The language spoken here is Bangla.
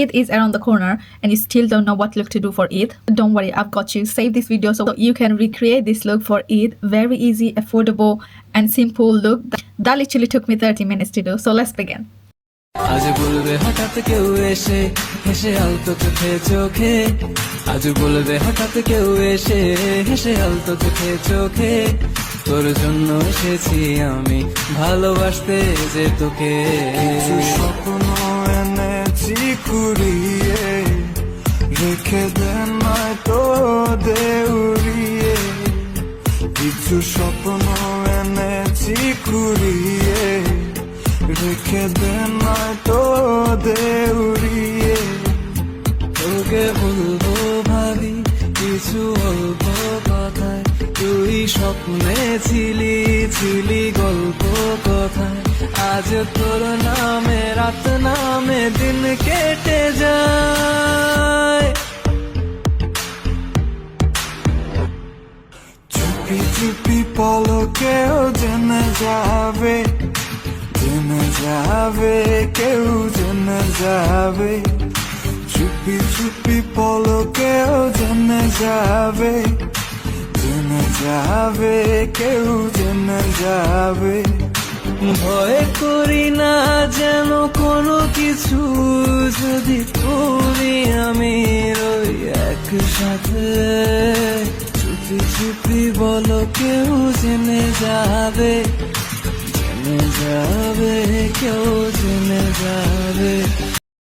Eid is around the corner and you still don't know what look to do for Eid? Don't worry, I've got you. Save this video so you can recreate this look for Eid. Very easy, affordable and simple look that literally took me 30 minutes to do. So let's begin. আজ বলবে হঠাৎ কেউ এসে হেসে আলতো চোখে চোখে আজ বলবে হঠাৎ কেউ এসে হেসে আলতো চোখে চোখে তোর জন্য এসেছি আমি ভালোবাসতে যে তোকে কিছু স্বপ্ন এনেছি কুড়িয়ে রেখে দেন নয়তো দেউড়িয়ে কিছু স্বপ্ন এনেছি কুড়িয়ে রেখে দেন নয়তো দেউড়িয়ে তোকে বলবো ভাবি কিছু অল্প কথায় তুই স্বপ্নে ছিলি গল্প কথায় আজ তোর নামে রাত নামে দিন কেটে যায় চুপি চুপি পলকেও জেনে যাবে কেউ জেনে যাবে চুপি চুপি পলকেও জেনে যাবে কেউ জেনে যাবে ভয় করি না যেন কোনো কিছু যদি তুমি আমি রই একসাথে চুপি চুপি বলো কেউ জেনে যাবে কেউ জেনে যাবে